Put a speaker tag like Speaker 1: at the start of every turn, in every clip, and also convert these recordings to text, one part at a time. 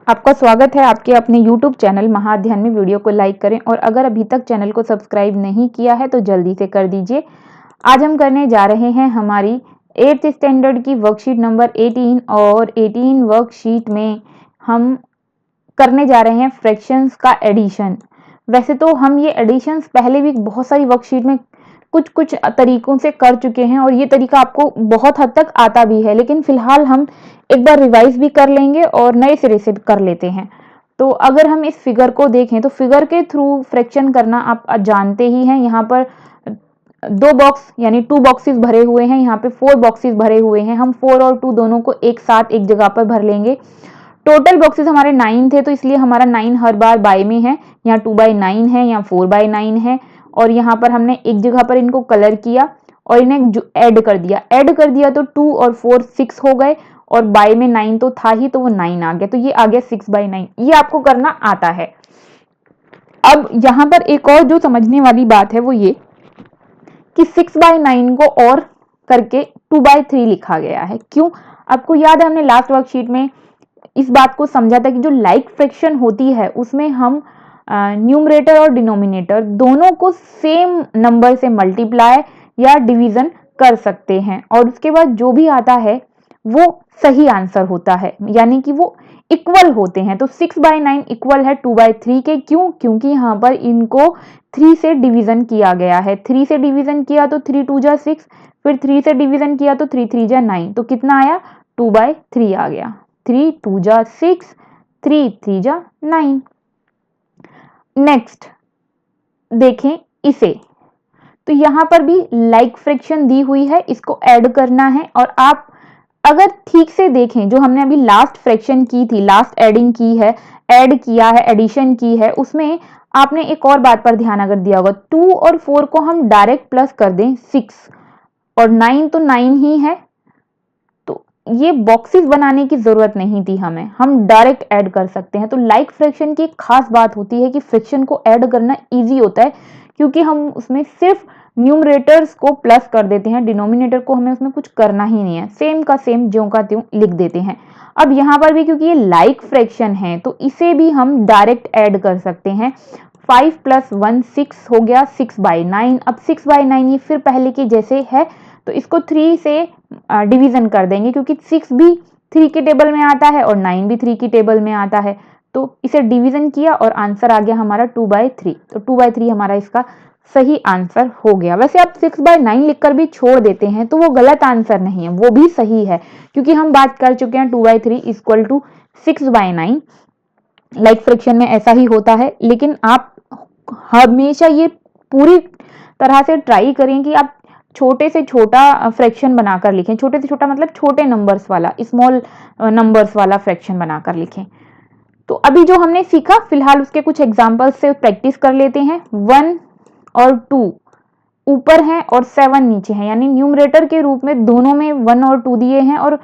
Speaker 1: आपका स्वागत है आपके अपने YouTube चैनल महाअध्ययन में। वीडियो को लाइक करें और अगर अभी तक चैनल को सब्सक्राइब नहीं किया है तो जल्दी से कर दीजिए। आज हम करने जा रहे हैं हमारी 8th स्टैंडर्ड की वर्कशीट नंबर 18 और 18 वर्कशीट में हम करने जा रहे हैं फ्रैक्शंस का एडिशन। वैसे तो हम ये एडिशंस पहले भी बहुत सारी वर्कशीट में कुछ कुछ तरीकों से कर चुके हैं और ये तरीका आपको बहुत हद तक आता भी है, लेकिन फिलहाल हम एक बार रिवाइज भी कर लेंगे और नए सिरे से कर लेते हैं। तो अगर हम इस फिगर को देखें तो फिगर के थ्रू फ्रैक्शन करना आप जानते ही हैं। यहाँ पर दो बॉक्स यानी 2 बॉक्सेस भरे हुए हैं, यहाँ पे 4 बॉक्सेस भरे हुए हैं। हम 4 और 2 दोनों को एक साथ एक जगह पर भर लेंगे। टोटल बॉक्सेस हमारे 9 थे, तो इसलिए हमारा 9 हर बार बाय में है। यहाँ 2/9 है, यहाँ 4/9 है और यहाँ पर हमने एक जगह पर इनको कलर किया और इन्हें ऐड कर दिया तो 2 और 4 6 हो गए और बाय में 9 तो था ही, तो वो 9 आ गया, तो ये आ गया 6/9। ये आपको करना आता है। अब यहाँ पर एक और जो समझने वाली बात है वो ये कि 6/9 को और करके 2/3 लिखा गया है। क्यों? आपको याद है हमने लास्ट वर्कशीट में इस बात को समझा था कि जो लाइक फ्रैक्शन होती है उसमें हम न्यूमरेटर और डिनोमिनेटर दोनों को सेम नंबर से मल्टीप्लाई या डिवीजन कर सकते हैं और उसके बाद जो भी आता है वो सही आंसर होता है, यानी कि वो इक्वल होते हैं। तो 6/9 इक्वल है 2/3 के। क्यों? क्योंकि यहाँ पर इनको 3 से डिवीजन किया गया है। 3 से डिवीजन किया तो 3 2 जा 6, फिर 3 से डिवीजन किया तो 3 3 जा 9, तो कितना आया? 2/3 आ गया। 3 2 जा 6, 3 3 जा 9। नेक्स्ट देखें इसे, तो यहां पर भी लाइक फ्रैक्शन दी हुई है, इसको ऐड करना है। और आप अगर ठीक से देखें जो हमने अभी लास्ट फ्रैक्शन की थी, लास्ट एडिंग की है, ऐड किया है, एडिशन की है, उसमें आपने एक और बात पर ध्यान अगर दिया होगा, 2 और 4 को हम डायरेक्ट प्लस कर दें 6 और 9 तो 9 ही है, तो ये बॉक्सेस बनाने की जरूरत नहीं थी हमें, हम डायरेक्ट ऐड कर सकते हैं। तो लाइक फ्रैक्शन की एक खास बात होती है कि फ्रैक्शन को ऐड करना इजी होता है क्योंकि हम उसमें सिर्फ न्यूमरेटर्स को प्लस कर देते हैं, डिनोमिनेटर को हमें उसमें कुछ करना ही नहीं है, सेम का सेम ज्यों का त्यों लिख देते हैं। अब यहाँ पर भी क्योंकि ये लाइक फ्रैक्शन है तो इसे भी हम डायरेक्ट ऐड कर सकते हैं। 5 + 1 6 हो गया 6/9। अब 6/9 ये फिर पहले के जैसे है, तो इसको 3 से डिवीजन कर देंगे क्योंकि 6 भी 3 के टेबल में आता है और 9 भी 3 की टेबल में आता है, तो इसे डिवीजन किया और आंसर आ गया हमारा 2/3। तो 2/3 हमारा इसका सही आंसर हो गया। वैसे आप 6/9 लिखकर भी छोड़ देते हैं तो वो गलत आंसर नहीं है, वो भी सही है क्योंकि हम बात कर चुके हैं 2/3 = 6/9। लाइक फ्रैक्शन में ऐसा ही होता है, लेकिन आप हमेशा ये पूरी तरह से ट्राई करें कि आप छोटे से छोटा फ्रैक्शन बनाकर लिखें। छोटे से छोटा मतलब छोटे नंबर्स वाला, स्मॉल नंबर्स वाला फ्रैक्शन बनाकर लिखें। तो अभी जो हमने सीखा फिलहाल उसके कुछ एग्जांपल्स से प्रैक्टिस कर लेते हैं। 1 और 2 ऊपर हैं और 7 नीचे हैं, यानी न्यूमरेटर के रूप में दोनों में 1 और 2 दिए हैं और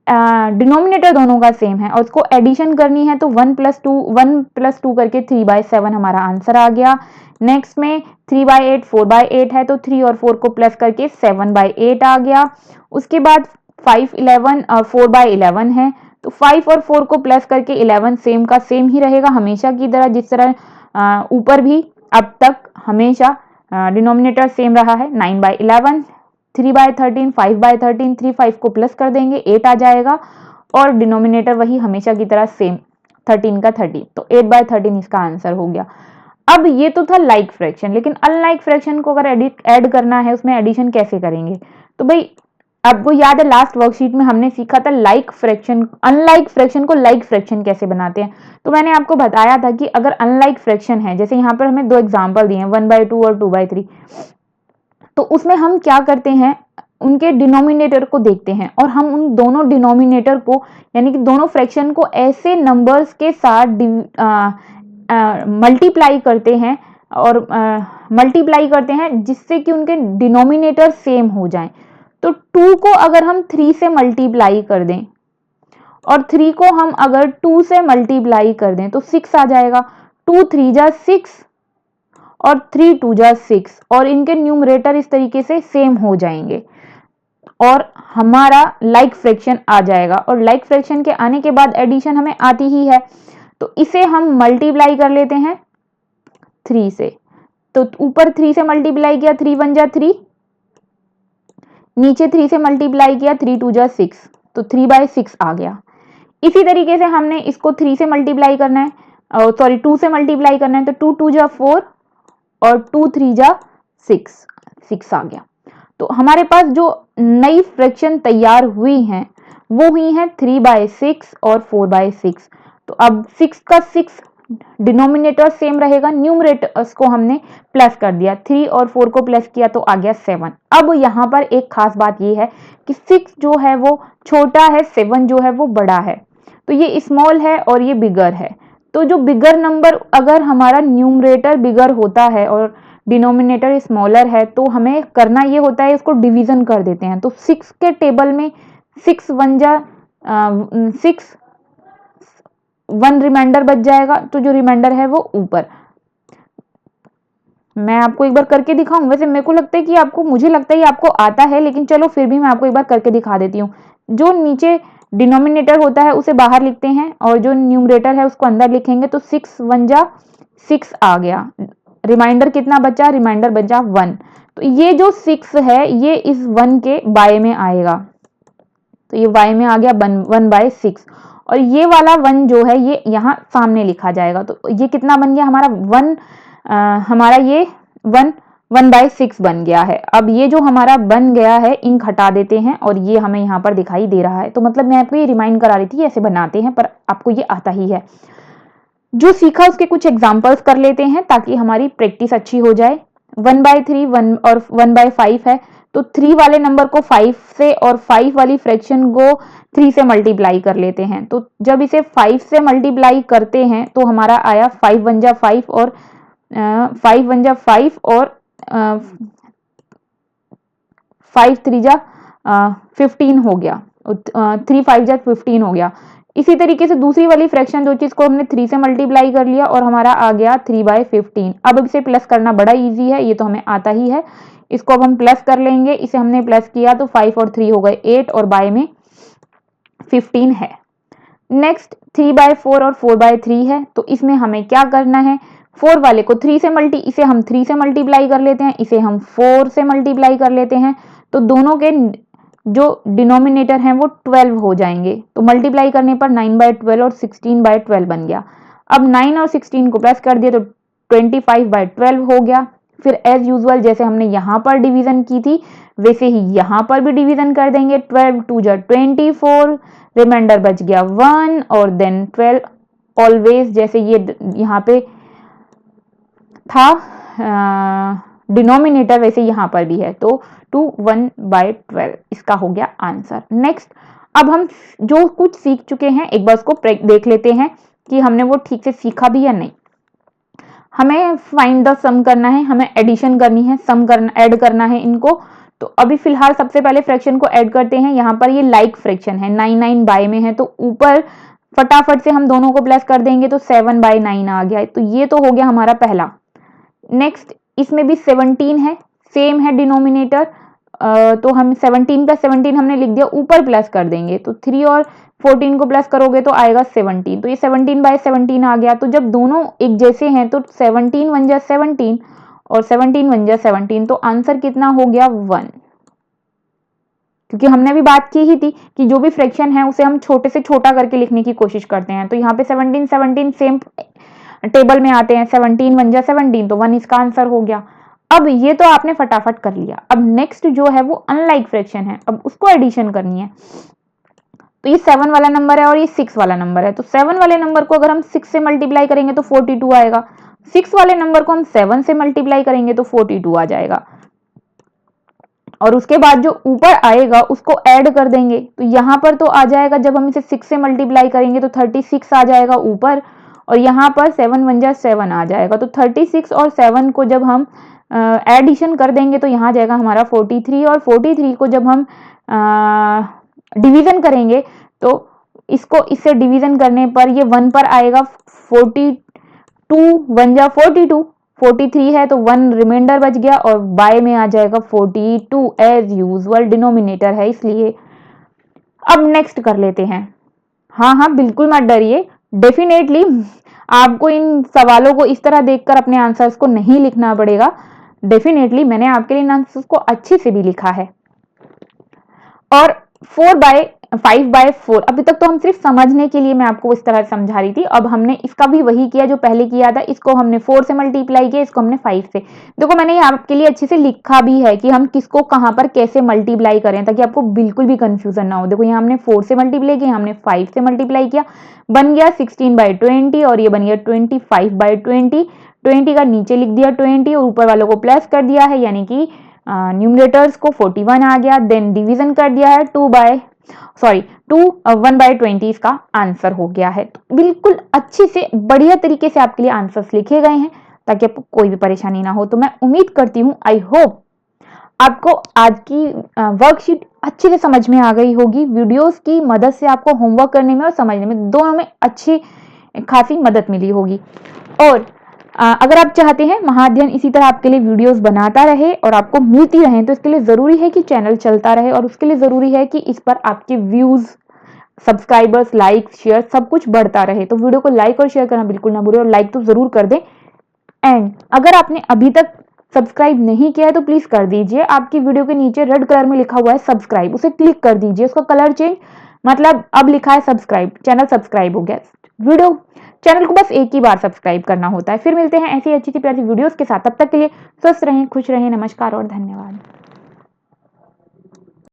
Speaker 1: डिनोमिनेटर दोनों का सेम है और उसको एडिशन करनी है तो 1 + 2 करके 3/7 हमारा आंसर आ गया। नेक्स्ट में 3/8 4/8 है तो 3 और 4 को प्लस करके 7/8 आ गया। उसके बाद 5 11 4/11 है तो 5 और 4 को प्लस करके 11 सेम का सेम ही रहेगा हमेशा की तरह, जिस तरह ऊपर भी अब तक हमेशा डिनोमिनेटर सेम रहा है। 9/11 3/13 5/13, 3 5 को प्लस कर देंगे 8 आ जाएगा और डिनोमिनेटर वही हमेशा की तरह सेम 13 का 30, तो 8/13 इसका आंसर हो गया। अब ये तो था लाइक फ्रैक्शन, लेकिन अनलाइक फ्रैक्शन को अगर ऐड करना है उसमें एडिशन कैसे करेंगे? तो भाई आपको याद है लास्ट वर्कशीट में हमने सीखा था लाइक फ्रैक्शन, अनलाइक फ्रैक्शन को लाइक फ्रैक्शन कैसे बनाते हैं। तो मैंने आपको बताया था कि अगर अनलाइक फ्रैक्शन है, जैसे यहाँ पर हमें 2 एग्जांपल दिए हैं 1/2 और 2/3, तो उसमें हम क्या करते हैं, उनके डिनोमिनेटर को देखते हैं और हम उन दोनों डिनोमिनेटर को यानी कि दोनों फ्रैक्शन को ऐसे नंबर्स के साथ मल्टीप्लाई करते हैं और मल्टीप्लाई करते हैं जिससे कि उनके डिनोमिनेटर सेम हो जाएं। तो 2 को अगर हम 3 से मल्टीप्लाई कर दें और 3 को हम अगर 2 से मल्टीप्लाई कर दें तो 6 आ जाएगा। 2 3 जा 6 और 3 2 जा 6 और इनके न्यूमरेटर इस तरीके से सेम हो जाएंगे और हमारा लाइक फ्रैक्शन आ जाएगा। और लाइक फ्रैक्शन के आने के बाद एडिशन हमें आती ही है। तो इसे हम मल्टीप्लाई कर लेते हैं 3 से। तो ऊपर 3 से मल्टीप्लाई किया, 3 1 जा 3, नीचे 3 से मल्टीप्लाई किया, 3 2 जा 6, तो 3/6 आ गया। इसी तरीके से हमने इसको 3 से मल्टीप्लाई करना है, सॉरी 2 से मल्टीप्लाई करना है, तो 2 2 जा 4 और 2 3 जा 6, 6 आ गया। तो हमारे पास जो नई फ्रैक्शन तैयार हुई हैं वो हुई हैं 3/6 और 4/6। तो अब 6 का 6 डिनोमिनेटर सेम रहेगा, न्यूमरेटर्स को हमने प्लस कर दिया, 3 और 4 को प्लस किया तो आ गया 7। अब यहाँ पर एक खास बात ये है कि 6 जो है वो छोटा है, 7 जो है वो बड़ा है। तो ये स्मॉल है और ये बिगर है। तो जो बिगर नंबर, अगर हमारा न्यूमरेटर बिगर होता है और डिनोमिनेटर स्मॉलर है, तो हमें करना ये होता है, इसको डिवीजन कर देते हैं। तो 6 के टेबल में 6 1 जा 6, 1 रिमाइंडर बच जाएगा, तो जो रिमाइंडर है वो ऊपर। मैं आपको एक बार करके दिखाऊं, वैसे मेरे को लगता है कि आपको, मुझे लगता है कि आपको आता है, लेकिन चलो फिर भी मैं आपको एक बार करके दिखा देती हूँ। जो नीचे डिनोमिनेटर होता है उसे बाहर लिखते हैं और जो न्यूमरेटर है उसको अंदर लिखेंगे, तो 6 1 जा 6 आ गया। रिमाइंडर कितना बचा? रिमाइंडर बचा 1। तो ये जो 6 है ये इस 1 के बाय में आएगा, तो ये y में आ गया 1/6, और ये वाला 1 जो है ये यहाँ सामने लिखा जाएगा। तो ये कितना बन गया हमारा 1, हमारा ये 1/6 बन गया है। अब ये जो हमारा बन गया है, इंक हटा देते हैं और ये हमें यहाँ पर दिखाई दे रहा है। तो मतलब मैं आपको ये रिमाइंड करा रही थी, ऐसे बनाते हैं, पर आपको ये आता ही है। जो सीखा उसके कुछ एग्जाम्पल्स कर लेते हैं ताकि हमारी प्रैक्टिस अच्छी हो जाए। 1/3 1 और 1/5 है, तो 3 वाले नंबर को 5 से और 5 वाली फ्रैक्शन को 3 से मल्टीप्लाई कर लेते हैं। तो जब इसे 5 से मल्टीप्लाई करते हैं तो हमारा आया 5 1 जा 5 और 5 1 जा 5 और 5 3 जा 15 हो गया, 3 5 जा 15 हो गया। इसी तरीके से दूसरी वाली फ्रैक्शन जो चीज को हमने 3 से मल्टीप्लाई कर लिया और हमारा आ गया 3/15। अब इसे प्लस करना बड़ा इजी है, ये तो हमें आता ही है। इसको अब हम प्लस कर लेंगे, इसे हमने प्लस किया तो 5 और 3 हो गए 8 और बाय में 15 है। नेक्स्ट 3/4 और 4/3 है, तो इसमें हमें क्या करना है, 4 वाले को 3 से इसे हम 3 से मल्टीप्लाई कर लेते हैं, इसे हम 4 से मल्टीप्लाई कर लेते हैं, तो दोनों के जो डिनोमिनेटर हैं वो 12 हो जाएंगे। तो मल्टीप्लाई करने पर 9/12 और 16/12 बन गया। अब 9 और 16 को प्लस कर दिया तो 25/12 हो गया। फिर एज यूजुअल जैसे हमने यहाँ पर डिवीजन की थी वैसे ही यहाँ पर भी डिवीजन कर देंगे। 12 2 जा 24, रिमाइंडर बच गया 1 और देन 12। ऑलवेज जैसे ये यहाँ पे था डिनोमिनेटर वैसे यहाँ पर भी है, तो 2 1/12 इसका हो गया आंसर। नेक्स्ट, अब हम जो कुछ सीख चुके हैं एक बार उसको देख लेते हैं कि हमने वो ठीक से सीखा भी या नहीं। हमें फाइंड द सम करना है, हमें एडिशन करनी है, सम करना, ऐड करना है इनको। तो अभी फिलहाल सबसे पहले फ्रैक्शन को ऐड करते हैं। यहाँ पर ये लाइक फ्रैक्शन है, 9 9 बाय में है, तो ऊपर फटाफट से हम दोनों को प्लस कर देंगे तो 7/9 आ गया। तो ये तो हो गया हमारा पहला। नेक्स्ट, इसमें भी 17 है, सेम है डिनोमिनेटर, तो हम 17 + 17 हमने लिख दिया, ऊपर प्लस कर देंगे तो 3 और 14 को प्लस करोगे तो आएगा 17। तो ये 17/17 आ गया। तो जब दोनों एक जैसे हैं तो 17 1 जा 17 और 17 1 जा 17, तो आंसर कितना हो गया 1। क्योंकि हमने अभी बात की ही थी कि जो भी फ्रैक्शन है उसे हम छोटे से छोटा करके लिखने की कोशिश करते हैं। तो यहाँ पे 17 17 सेम टेबल में आते हैं, 17 1 जा 17, तो 1 इसका आंसर हो गया। अब ये तो आपने फटाफट कर लिया। अब नेक्स्ट जो है वो अनलाइक फ्रैक्शन है, अब उसको एडिशन करनी है। तो ये 7 वाला नंबर है और ये 6 वाला नंबर है। तो 7 वाले नंबर को अगर हम 6 से मल्टीप्लाई करेंगे तो 42 आएगा। 6 वाले नंबर को हम 7 से मल्टीप्लाई करेंगे तो 42 आ जाएगा। और उसके बाद जो ऊपर आएगा उसको ऐड कर देंगे, तो यहाँ पर तो आ जाएगा, जब हम इसे 6 से मल्टीप्लाई करेंगे तो 36 आ जाएगा ऊपर, और यहाँ पर 7 1 जा 7 आ जाएगा। तो 36 और 7 को जब हम एडिशन कर देंगे तो यहाँ जाएगा हमारा 43, और 43 को जब हम डिवीजन करेंगे तो इसको इससे डिवीजन करने पर ये 1 पर आएगा। 42 1 जा 42, 43 है तो 1 रिमाइंडर बच गया और बाय में आ जाएगा 42, एज यूजुअल डिनोमिनेटर है इसलिए। अब नेक्स्ट कर लेते हैं। हाँ हाँ बिल्कुल मत डरिए, डेफिनेटली आपको इन सवालों को इस तरह देखकर अपने आंसर्स को नहीं लिखना पड़ेगा। डेफिनेटली मैंने आपके लिए इन आंसर्स को अच्छे से भी लिखा है। और 5/4 अभी तक तो हम सिर्फ समझने के लिए मैं आपको इस तरह समझा रही थी। अब हमने इसका भी वही किया जो पहले किया था, इसको हमने 4 से मल्टीप्लाई किया, इसको हमने 5 से। देखो मैंने आपके लिए अच्छे से लिखा भी है कि हम किसको कहां पर कैसे मल्टीप्लाई करें, ताकि आपको बिल्कुल भी कंफ्यूजन ना हो। देखो यहाँ हमने 4 से मल्टीप्लाई किया, हमने 5 से मल्टीप्लाई किया, बन गया 16/20 और ये बन गया 25/20। 20 का नीचे लिख दिया 20 और ऊपर वालों को प्लस कर दिया है, यानी कि न्यूमरेटर्स को 41 आ गया। देन डिवीजन कर दिया है 1/20 इसका आंसर हो गया है। तो बिल्कुल अच्छे से बढ़िया तरीके से आपके लिए आंसर्स लिखे गए हैं ताकि आपको कोई भी परेशानी ना हो। तो मैं उम्मीद करती हूँ, आई होप आपको आज की वर्कशीट अच्छे से समझ में आ गई होगी। वीडियोस की मदद से आपको होमवर्क करने में और समझने में दोनों में अच्छी खासी मदद मिली होगी। और अगर आप चाहते हैं महाअध्ययन इसी तरह आपके लिए वीडियोस बनाता रहे और आपको मिलती रहे, तो इसके लिए जरूरी है कि चैनल चलता रहे और उसके लिए जरूरी है कि इस पर आपके व्यूज, सब्सक्राइबर्स, लाइक, शेयर सब कुछ बढ़ता रहे। तो वीडियो को लाइक और शेयर करना बिल्कुल ना भूलें और लाइक तो जरूर कर दें। एंड अगर आपने अभी तक सब्सक्राइब नहीं किया है तो प्लीज कर दीजिए। आपकी वीडियो के नीचे रेड कलर में लिखा हुआ है सब्सक्राइब, उसे क्लिक कर दीजिए। उसका कलर चेंज, मतलब अब लिखा है सब्सक्राइब, चैनल सब्सक्राइब हो गया। वीडियो चैनल को बस एक ही बार सब्सक्राइब करना होता है। फिर मिलते हैं ऐसी अच्छी सी प्यारी वीडियोस के साथ। तब तक के लिए स्वस्थ रहें, खुश रहें। नमस्कार और धन्यवाद।